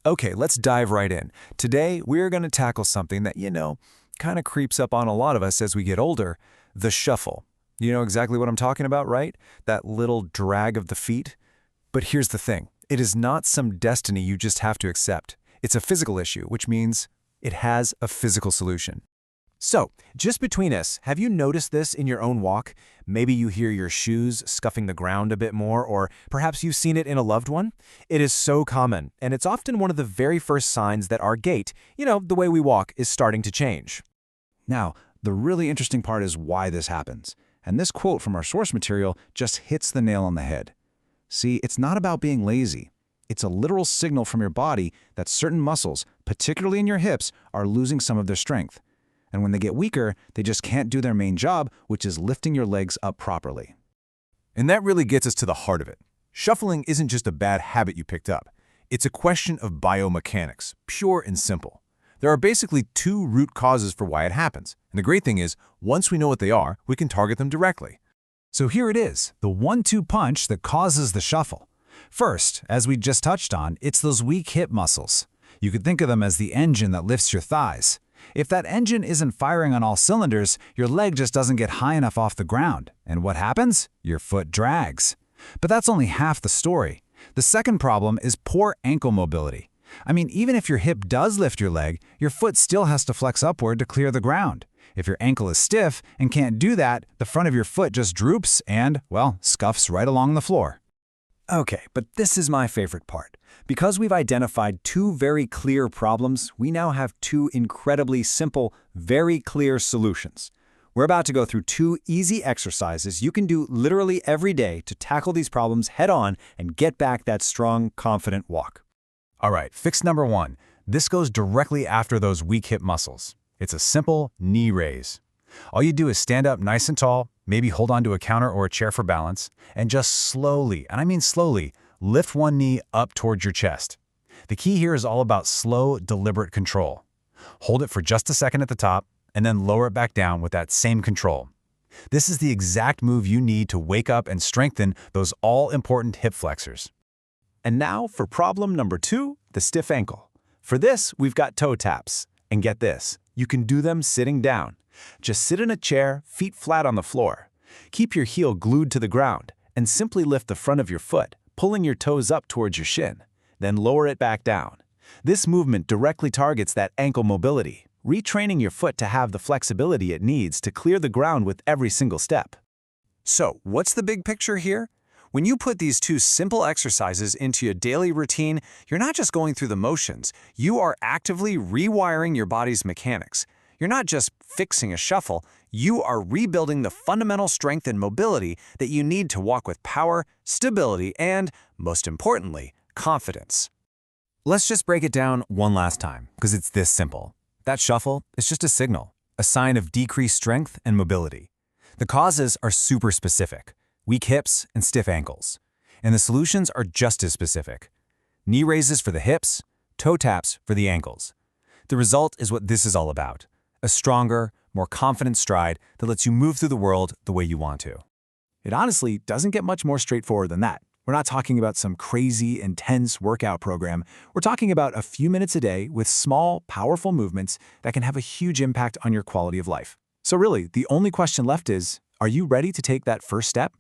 Okay, let's dive right in. Today, we're going to tackle something that, kind of creeps up on a lot of us as we get older, the shuffle. You know exactly what I'm talking about, right? That little drag of the feet. But here's the thing. It is not some destiny you just have to accept. It's a physical issue, which means it has a physical solution. So, just between us, have you noticed this in your own walk? Maybe you hear your shoes scuffing the ground a bit more, or perhaps you've seen it in a loved one? It is so common, and it's often one of the very first signs that our gait, the way we walk, is starting to change. Now, the really interesting part is why this happens. And this quote from our source material just hits the nail on the head. See, it's not about being lazy. It's a literal signal from your body that certain muscles, particularly in your hips, are losing some of their strength. And when they get weaker, they just can't do their main job, which is lifting your legs up properly. And that really gets us to the heart of it. Shuffling isn't just a bad habit you picked up. It's a question of biomechanics, pure and simple. There are basically two root causes for why it happens. And the great thing is, once we know what they are, we can target them directly. So here it is, the 1-2 punch that causes the shuffle. First, as we just touched on, it's those weak hip muscles. You could think of them as the engine that lifts your thighs. If that engine isn't firing on all cylinders, your leg just doesn't get high enough off the ground. And what happens? Your foot drags. But that's only half the story. The second problem is poor ankle mobility. I mean, even if your hip does lift your leg, your foot still has to flex upward to clear the ground. If your ankle is stiff and can't do that, the front of your foot just droops and, well, scuffs right along the floor. Okay, but this is my favorite part. Because we've identified two very clear problems, we now have two incredibly simple, very clear solutions. We're about to go through two easy exercises you can do literally every day to tackle these problems head-on and get back that strong, confident walk. All right, fix number one. This goes directly after those weak hip muscles. It's a simple knee raise. All you do is stand up nice and tall, maybe hold onto a counter or a chair for balance, and just slowly, and I mean slowly, lift one knee up towards your chest. The key here is all about slow, deliberate control. Hold it for just a second at the top, and then lower it back down with that same control. This is the exact move you need to wake up and strengthen those all-important hip flexors. And now for problem number two, the stiff ankle. For this, we've got toe taps. And get this, you can do them sitting down. Just sit in a chair, feet flat on the floor. Keep your heel glued to the ground, and simply lift the front of your foot, pulling your toes up towards your shin. Then lower it back down. This movement directly targets that ankle mobility, retraining your foot to have the flexibility it needs to clear the ground with every single step. So, what's the big picture here? When you put these two simple exercises into your daily routine, you're not just going through the motions, you are actively rewiring your body's mechanics. You're not just fixing a shuffle, you are rebuilding the fundamental strength and mobility that you need to walk with power, stability, and, most importantly, confidence. Let's just break it down one last time, because it's this simple. That shuffle is just a signal, a sign of decreased strength and mobility. The causes are super specific. Weak hips and stiff ankles. And the solutions are just as specific. Knee raises for the hips, toe taps for the ankles. The result is what this is all about. A stronger, more confident stride that lets you move through the world the way you want to. It honestly doesn't get much more straightforward than that. We're not talking about some crazy, intense workout program. We're talking about a few minutes a day with small, powerful movements that can have a huge impact on your quality of life. So really, the only question left is, are you ready to take that first step?